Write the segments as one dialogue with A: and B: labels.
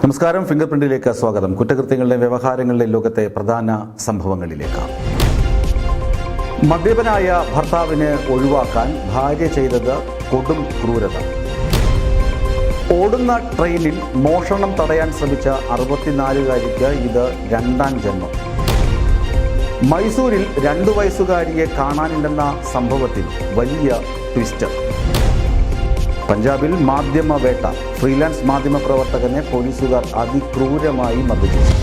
A: നമസ്കാരം. ഫിംഗർ പ്രിന്റിലേക്ക് സ്വാഗതം. കുറ്റകൃത്യങ്ങളുടെ വ്യവഹാരങ്ങളുടെ ലോകത്തെ പ്രധാന സംഭവങ്ങളിലേക്ക്. മദ്യപനായ ഭർത്താവിനെ ഒഴിവാക്കാൻ ഭാര്യ ചെയ്തത് കൊടും ക്രൂരത. ഓടുന്ന ട്രെയിനിൽ മോഷണം തടയാൻ ശ്രമിച്ച 64-കാരിക്ക് ഇത് രണ്ടാം ജന്മം. മൈസൂരിൽ 2 വയസ്സുകാരിയെ കാണാനില്ലെന്ന സംഭവത്തിൽ വലിയ ട്വിസ്റ്റ്. പഞ്ചാബിൽ മാധ്യമവേട്ട. ഫ്രീലാൻസ് മാധ്യമപ്രവർത്തകനെ പോലീസുകാർ അതിക്രൂരമായി മർദ്ദിച്ചു.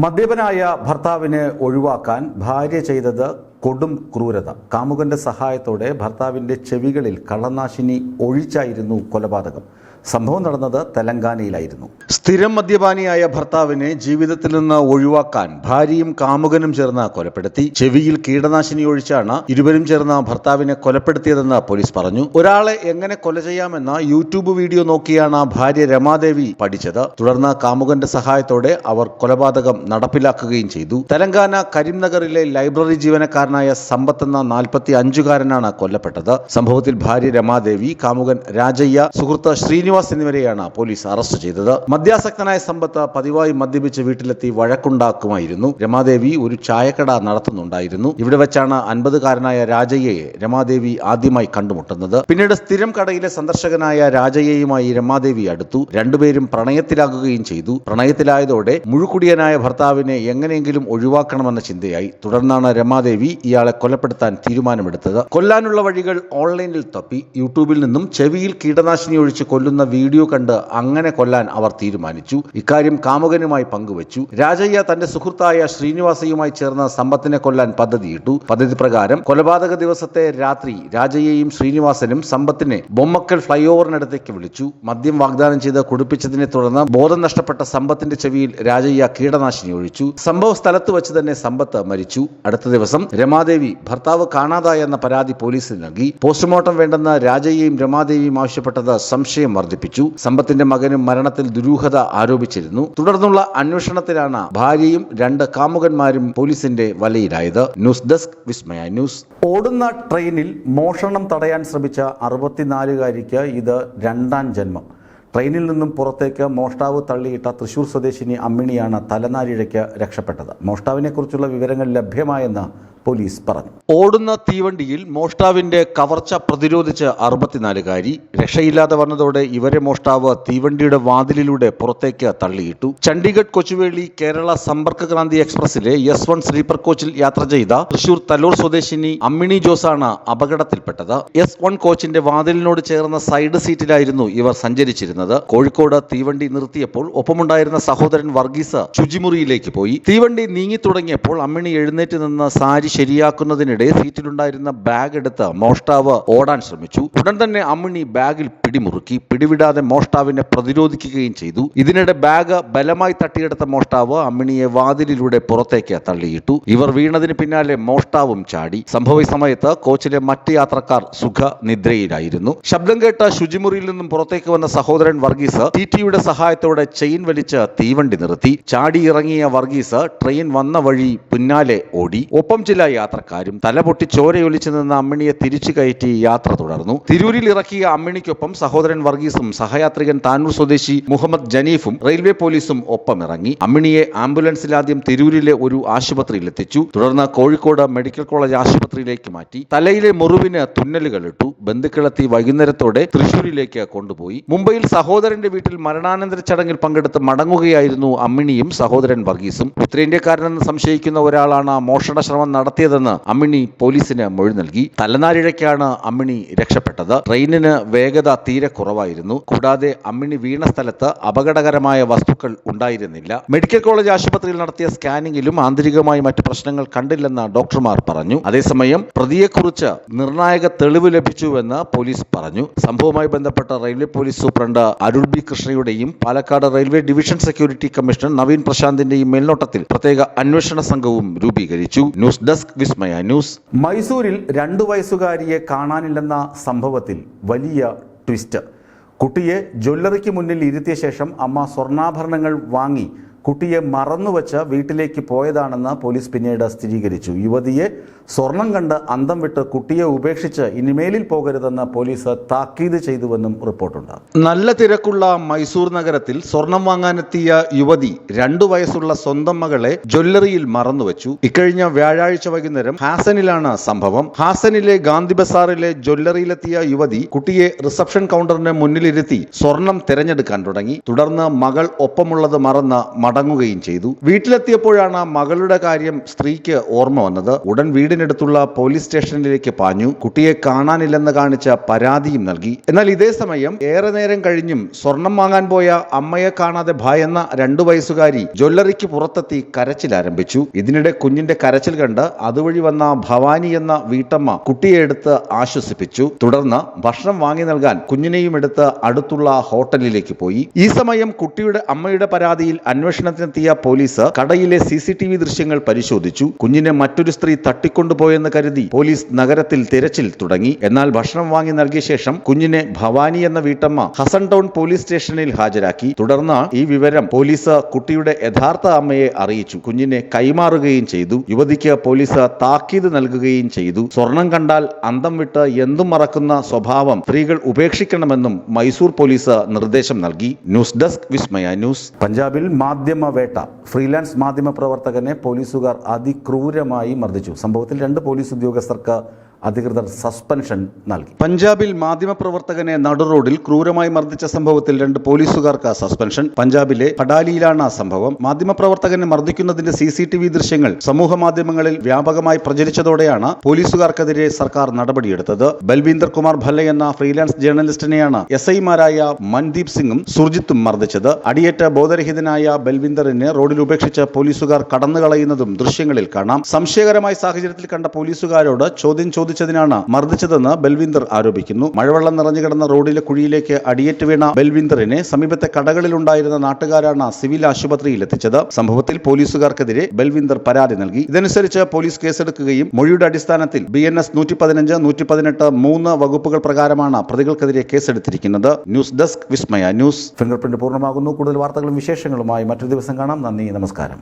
A: മദ്യപനായ ഭർത്താവിനെ ഒഴിവാക്കാൻ ഭാര്യ ചെയ്തത് കൊടും ക്രൂരത. കാമുകന്റെ സഹായത്തോടെ ഭർത്താവിൻ്റെ ചെവികളിൽ കള്ളനാശിനി ഒഴിച്ചായിരുന്നു കൊലപാതകം. സംഭവം നടന്നത് തെലങ്കാനയിലായിരുന്നു. സ്ഥിരം മദ്യപാനിയായ ഭർത്താവിനെ ജീവിതത്തിൽ നിന്ന് ഒഴിവാക്കാൻ ഭാര്യയും കാമുകനും ചേർന്ന് കൊലപ്പെടുത്തി. ചെവിയിൽ കീടനാശിനി ഒഴിച്ചാണ് ഇരുവരും ചേർന്ന് ഭർത്താവിനെ കൊലപ്പെടുത്തിയതെന്ന് പോലീസ് പറഞ്ഞു. ഒരാളെ എങ്ങനെ കൊല ചെയ്യാമെന്ന യൂട്യൂബ് വീഡിയോ നോക്കിയാണ് ഭാര്യ രമാദേവി പഠിച്ചത്. തുടർന്ന് കാമുകന്റെ സഹായത്തോടെ അവർ കൊലപാതകം നടപ്പിലാക്കുകയും ചെയ്തു. തെലങ്കാന കരിംനഗറിലെ ലൈബ്രറി ജീവനക്കാരനായ സമ്പത്ത് എന്ന 45-കാരനാണ് കൊല്ലപ്പെട്ടത്. സംഭവത്തിൽ ഭാര്യ രമാദേവി, കാമുകൻ രാജയ്യ, സുഹൃത്ത് ശ്രീനിവാസ് എന്നിവരെയാണ് പോലീസ് അറസ്റ്റ് ചെയ്തത്. മദ്യാസക്തനായ സമ്പത്ത് പതിവായി മദ്യപിച്ച് വീട്ടിലെത്തി വഴക്കുണ്ടാക്കുമായിരുന്നു. രമാദേവി ഒരു ചായക്കട നടത്തുന്നുണ്ടായിരുന്നു. ഇവിടെ വെച്ചാണ് 50-കാരനായ രാജയ്യയെ രമാദേവി ആദ്യമായി കണ്ടുമുട്ടുന്നത്. പിന്നീട് സ്ഥിരം കടയിലെ സന്ദർശകനായ രാജയ്യയുമായി രമാദേവി അടുത്തു. രണ്ടുപേരും പ്രണയത്തിലാകുകയും ചെയ്തു. പ്രണയത്തിലായതോടെ മുഴുക്കുടിയനായ ഭർത്താവിനെ എങ്ങനെയെങ്കിലും ഒഴിവാക്കണമെന്ന ചിന്തയായി. തുടർന്നാണ് രമാദേവി ഇയാളെ കൊലപ്പെടുത്താൻ തീരുമാനമെടുത്തത്. കൊല്ലാനുള്ള വഴികൾ ഓൺലൈനിൽ തപ്പി. യൂട്യൂബിൽ നിന്നും ചെവിയിൽ കീടനാശിനി ഒഴിച്ച് കൊല്ലുന്ന വീഡിയോ കണ്ട് അങ്ങനെ കൊല്ലാൻ അവർ തീരുമാനിച്ചു. ഇക്കാര്യം കാമുകനുമായി പങ്കുവച്ചു. രാജയ്യ തന്റെ സുഹൃത്തായ ശ്രീനിവാസയുമായി ചേർന്ന് സമ്പത്തിനെ കൊല്ലാൻ പദ്ധതിയിട്ടു. പദ്ധതി പ്രകാരം കൊലപാതക ദിവസത്തെ രാത്രി രാജയ്യയും ശ്രീനിവാസനും സമ്പത്തിനെ ബൊമ്മക്കൽ ഫ്ലൈ ഓവറിനടുത്തേക്ക് വിളിച്ചു. മദ്യം വാഗ്ദാനം ചെയ്ത് കുടിപ്പിച്ചതിനെ തുടർന്ന് ബോധം നഷ്ടപ്പെട്ട സമ്പത്തിന്റെ ചെവിയിൽ രാജയ്യ കീടനാശിനി ഒഴിച്ചു. സംഭവ സ്ഥലത്ത് വെച്ച് തന്നെ സമ്പത്ത് മരിച്ചു. അടുത്ത ദിവസം രമാദേവി ഭർത്താവ് കാണാതായെന്ന പരാതി പോലീസിൽ നൽകി. പോസ്റ്റ്മോർട്ടം വേണ്ടെന്ന് രാജയ്യയും രമാദേവിയും ആവശ്യപ്പെട്ടത് സംശയം വർദ്ധിപ്പിച്ചു. സമ്പത്തിന്റെ മകനും മരണത്തിൽ ദുരൂഹത ആരോപിച്ചിരുന്നു. തുടർന്നുള്ള അന്വേഷണത്തിലാണ് ഭാര്യയും 2 കാമുകന്മാരും പോലീസിന്റെ വലയിലായത്. News desk, Vismaya news. ഓടുന്ന ട്രെയിനിൽ മോഷണം തടയാൻ ശ്രമിച്ച 64-കാരിക്ക് ഇത് രണ്ടാം ജന്മം. ട്രെയിനിൽ നിന്നും പുറത്തേക്ക് മോഷ്ടാവ് തള്ളിയിട്ട തൃശൂർ സ്വദേശിനി അമ്മിണിയാണ് തലനാരിഴയ്ക്ക് രക്ഷപ്പെട്ടത്. മോഷ്ടാവിനെക്കുറിച്ചുള്ള വിവരങ്ങൾ ലഭ്യമായെന്ന് പോലീസ് പറഞ്ഞു. ഓടുന്ന തീവണ്ടിയിൽ മോഷ്ടാവിന്റെ കവർച്ച പ്രതിരോധിച്ച് 64-കാരി. രക്ഷയില്ലാതെ വന്നതോടെ ഇവരെ മോഷ്ടാവ് തീവണ്ടിയുടെ വാതിലിലൂടെ പുറത്തേക്ക് തള്ളിയിട്ടു. ചണ്ഡീഗഡ് കൊച്ചുവേളി കേരള സമ്പർക്ക് ക്രാന്തി എക്സ്പ്രസിലെ S1 സ്ലീപ്പർ കോച്ചിൽ യാത്ര ചെയ്ത തൃശൂർ തല്ലൂർ സ്വദേശിനി അമ്മിണി ജോസാണ് അപകടത്തിൽപ്പെട്ടത്. S1 കോച്ചിന്റെ വാതിലിനോട് ചേർന്ന സൈഡ് സീറ്റിലായിരുന്നു ഇവർ സഞ്ചരിച്ചിരുന്നത്. കോഴിക്കോട് തീവണ്ടി നിർത്തിയപ്പോൾ ഒപ്പമുണ്ടായിരുന്ന സഹോദരൻ വർഗീസ് ശുചിമുറിയിലേക്ക് പോയി. തീവണ്ടി നീങ്ങി തുടങ്ങിയപ്പോൾ അമ്മിണി എഴുന്നേറ്റ് നിന്ന് സാരി ശരിയാക്കുന്നതിനിടെ സീറ്റിലുണ്ടായിരുന്ന ബാഗ് എടുത്ത് മോഷ്ടാവ് ഓടാൻ ശ്രമിച്ചു. ഉടൻ തന്നെ അമ്മിണി ബാഗിൽ പിടിമുറുക്കി. പിടിവിടാതെ മോഷ്ടാവിനെ പ്രതിരോധിക്കുകയും ചെയ്തു. ഇതിനിടെ ബാഗ് ബലമായി തട്ടിയെടുത്ത മോഷ്ടാവ് അമ്മിണിയെ വാതിലിലൂടെ പുറത്തേക്ക് തള്ളിയിട്ടു. ഇവർ വീണതിന് പിന്നാലെ മോഷ്ടാവും ചാടി. സംഭവ സമയത്ത് കോച്ചിലെ മറ്റ് യാത്രക്കാർ സുഖ നിദ്രയിലായിരുന്നു. ശബ്ദം കേട്ട ശുചിമുറിയിൽ നിന്നും പുറത്തേക്ക് വന്ന സഹോദരൻ വർഗീസ് ടിടിയുടെ സഹായത്തോടെ ചെയിൻ വലിച്ച് തീവണ്ടി നിർത്തി. ചാടി ഇറങ്ങിയ വർഗീസ് ട്രെയിൻ വന്ന വഴി പിന്നാലെ ഓടി. ഒപ്പം ചില യാത്രക്കാരും. തലപൊട്ടി ചോരയൊലിച്ചു നിന്ന അമ്മിണിയെ തിരിച്ചു കയറ്റി യാത്ര തുടർന്നു. തിരൂരിൽ ഇറക്കിയ അമ്മിണിക്കൊപ്പം സഹോദരൻ വർഗീസും സഹയാത്രികൻ താനൂർ സ്വദേശി മുഹമ്മദ് ജനീഫും റെയിൽവേ പോലീസും ഒപ്പമിറങ്ങി. അമ്മിണിയെ ആംബുലൻസിൽ ആദ്യം തിരൂരിലെ ഒരു ആശുപത്രിയിൽ എത്തിച്ചു. തുടർന്ന് കോഴിക്കോട് മെഡിക്കൽ കോളേജ് ആശുപത്രിയിലേക്ക് മാറ്റി. തലയിലെ മുറിവിന് തുന്നലുകൾ ഇട്ടു. ബന്ധുക്കളെത്തി വൈകുന്നേരത്തോടെ തൃശൂരിലേക്ക് കൊണ്ടുപോയി. മുംബൈയിൽ സഹോദരന്റെ വീട്ടിൽ മരണാനന്തര ചടങ്ങിൽ പങ്കെടുത്ത് മടങ്ങുകയായിരുന്നു അമ്മിണിയും സഹോദരൻ വർഗീസും. ഉത്തരേന്ത്യക്കാരനെന്ന് സംശയിക്കുന്ന ഒരാളാണ് മോഷണ ശ്രമം നടത്തിയതെന്ന് അമ്മിണി പോലീസിന് മൊഴി നൽകി. തലനാരിഴയ്ക്കാണ് അമ്മിണി രക്ഷപ്പെട്ടത്. ട്രെയിനിന് വേഗത തീരെ കുറവായിരുന്നു. കൂടാതെ അമ്മിണി വീണ സ്ഥലത്ത് അപകടകരമായ വസ്തുക്കൾ ഉണ്ടായിരുന്നില്ല. മെഡിക്കൽ കോളേജ് ആശുപത്രിയിൽ നടത്തിയ സ്കാനിങ്ങിലും ആന്തരികമായി മറ്റ് പ്രശ്നങ്ങൾ കണ്ടില്ലെന്ന് ഡോക്ടർമാർ പറഞ്ഞു. അതേസമയം പ്രതിയെക്കുറിച്ച് നിർണായക തെളിവ് ലഭിച്ചുവെന്ന് പോലീസ് പറഞ്ഞു. സംഭവവുമായി ബന്ധപ്പെട്ട railway police superintendent Arul B കൃഷ്ണയുടെയും Palakkad railway division security commissioner Naveen പ്രശാന്തിന്റെയും മേൽനോട്ടത്തിൽ പ്രത്യേക അന്വേഷണ സംഘവും രൂപീകരിച്ചു. News desk, Vismaya news. മൈസൂരിൽ 2 വയസ്സുകാരിയെ കാണാനില്ലെന്ന സംഭവത്തിൽ വലിയ ട്വിസ്റ്റ്. കുട്ടിയെ ജ്വല്ലറിക്ക് മുന്നിൽ ഇരുത്തിയ ശേഷം അമ്മ സ്വർണ്ണാഭരണങ്ങൾ വാങ്ങി കുട്ടിയെ മറന്നുവെച്ച് വീട്ടിലേക്ക് പോയതാണെന്ന് പോലീസ് പിന്നീട് സ്ഥിരീകരിച്ചു. യുവതിയെ സ്വർണം കണ്ട് അന്തം വിട്ട് കുട്ടിയെ ഉപേക്ഷിച്ച് ഇനിമേലിൽ പോകരുതെന്ന് പോലീസ് താക്കീത് ചെയ്തുവെന്നും റിപ്പോർട്ടുണ്ട്. നല്ല തിരക്കുള്ള മൈസൂർ നഗരത്തിൽ സ്വർണം വാങ്ങാനെത്തിയ യുവതി 2 വയസ്സുള്ള സ്വന്തം മകളെ ജ്വല്ലറിയിൽ മറന്നുവെച്ചു. ഇക്കഴിഞ്ഞ വ്യാഴാഴ്ച വൈകുന്നേരം ഹാസനിലാണ് സംഭവം. ഹാസനിലെ ഗാന്ധി ബസാറിലെ ജ്വല്ലറിയിലെത്തിയ യുവതി കുട്ടിയെ റിസപ്ഷൻ കൗണ്ടറിന് മുന്നിലിരുത്തി സ്വർണം തിരഞ്ഞെടുക്കാൻ തുടങ്ങി. തുടർന്ന് മകൾ ഒപ്പമുള്ളത് മറന്ന് മടങ്ങുകയും ചെയ്തു. വീട്ടിലെത്തിയപ്പോഴാണ് മകളുടെ കാര്യം സ്ത്രീക്ക് ഓർമ്മ വന്നത്. ഉടൻ വീടിനടുത്തുള്ള പോലീസ് സ്റ്റേഷനിലേക്ക് പാഞ്ഞു. കുട്ടിയെ കാണാനില്ലെന്ന് കാണിച്ച പരാതിയും നൽകി. എന്നാൽ ഇതേ സമയം ഏറെ നേരം കഴിഞ്ഞും സ്വർണം വാങ്ങാൻ പോയ അമ്മയെ കാണാതെ ഭയന്ന 2 വയസ്സുകാരി ജ്വല്ലറിക്ക് പുറത്തെത്തി കരച്ചിൽ ആരംഭിച്ചു. ഇതിനിടെ കുഞ്ഞിന്റെ കരച്ചിൽ കണ്ട് അതുവഴി വന്ന ഭവാനി എന്ന വീട്ടമ്മ കുട്ടിയെ എടുത്ത് ആശ്വസിപ്പിച്ചു. തുടർന്ന് ഭക്ഷണം വാങ്ങി നൽകാൻ കുഞ്ഞിനെയും എടുത്ത് അടുത്തുള്ള ഹോട്ടലിലേക്ക് പോയി. ഈ സമയം കുട്ടിയുടെ അമ്മയുടെ പരാതിയിൽ അന്വേഷണത്തിനെത്തിയ പോലീസ് കടയിലെ CCTV ദൃശ്യങ്ങൾ പരിശോധിച്ചു. കുഞ്ഞിനെ മറ്റൊരു സ്ത്രീ തട്ടിക്കൊണ്ടുപോയെന്ന് കരുതി പോലീസ് നഗരത്തിൽ തിരച്ചിൽ തുടങ്ങി. എന്നാൽ ഭക്ഷണം വാങ്ങി നൽകിയ ശേഷം കുഞ്ഞിനെ ഭവാനി എന്ന വീട്ടമ്മ ഹസൻ ടൗൺ പോലീസ് സ്റ്റേഷനിൽ ഹാജരാക്കി. തുടർന്ന് ഈ വിവരം പോലീസ് കുട്ടിയുടെ യഥാർത്ഥ അമ്മയെ അറിയിച്ചു. കുഞ്ഞിനെ കൈമാറുകയും ചെയ്തു. യുവതിക്ക് പോലീസ് താക്കീത് നൽകുകയും ചെയ്തു. സ്വർണം കണ്ടാൽ അന്തം വിട്ട് എന്തും മറക്കുന്ന സ്വഭാവം സ്ത്രീകൾ ഉപേക്ഷിക്കണമെന്നും മൈസൂർ പോലീസ് നിർദ്ദേശം നൽകി. News desk Vismaya news. പഞ്ചാബിൽ മാധ്യമ വേട്ട. ഫ്രീലാൻസ് മാധ്യമ പ്രവർത്തകനെ പോലീസുകാർ അതിക്രൂരമായി മർദ്ദിച്ചു. സംഭവത്തിൽ 2 പോലീസ് ഉദ്യോഗസ്ഥർക്ക് അധികൃതർ സസ്പെൻഷൻ നൽകി. പഞ്ചാബിൽ മാധ്യമപ്രവർത്തകനെ നടുറോഡിൽ ക്രൂരമായി മർദ്ദിച്ച സംഭവത്തിൽ 2 പോലീസുകാർക്ക് സസ്പെൻഷൻ. പഞ്ചാബിലെ ഹഡാലിയിലാണ് സംഭവം. മാധ്യമപ്രവർത്തകനെ മർദ്ദിക്കുന്നതിന്റെ CCTV ദൃശ്യങ്ങൾ സമൂഹ മാധ്യമങ്ങളിൽ വ്യാപകമായി പ്രചരിച്ചതോടെയാണ് പോലീസുകാർക്കെതിരെ സർക്കാർ നടപടിയെടുത്തത്. ബൽവീന്ദർ കുമാർ ഭല്ല എന്ന ഫ്രീലാൻസ് ജേർണലിസ്റ്റിനെയാണ് SI-മാരായ മൻദീപ് സിംഗും സുർജിത്തും മർദ്ദിച്ചത്. അടിയേറ്റ ബോധരഹിതനായ ബൽവീന്ദറിനെ റോഡിൽ ഉപേക്ഷിച്ച് പോലീസുകാർ കടന്നുകളയുന്നതും ദൃശ്യങ്ങളിൽ കാണാം. സംശയകരമായ സാഹചര്യത്തിൽ കണ്ട പോലീസുകാരോട് ചോദ്യം ചോദിച്ചതിനാണ് മർദ്ദിച്ചതെന്ന് ബൽവീന്ദർ ആരോപിക്കുന്നു. മഴവെള്ളം നിറഞ്ഞുകിടന്ന റോഡിലെ കുഴിയിലേക്ക് അടിയേറ്റ് വീണ ബൽവീന്ദറിനെ സമീപത്തെ കടകളിലുണ്ടായിരുന്ന നാട്ടുകാരാണ് സിവിൽ ആശുപത്രിയിൽ എത്തിച്ചത്. സംഭവത്തിൽ പോലീസുകാർക്കെതിരെ ബൽവീന്ദർ പരാതി നൽകി. ഇതനുസരിച്ച് പോലീസ് കേസെടുക്കുകയും മൊഴിയുടെ അടിസ്ഥാനത്തിൽ BNS 115, 118, 3 വകുപ്പുകൾ പ്രകാരമാണ് പ്രതികൾക്കെതിരെ കേസെടുത്തിരിക്കുന്നത്. News desk Vismaya news. Finger print പൂർണ്ണമാകുന്നു. കൂടുതൽ വാർത്തകളും വിശേഷങ്ങളുമായി മറ്റൊരു ദിവസം കാണാം. നന്ദി, നമസ്കാരം.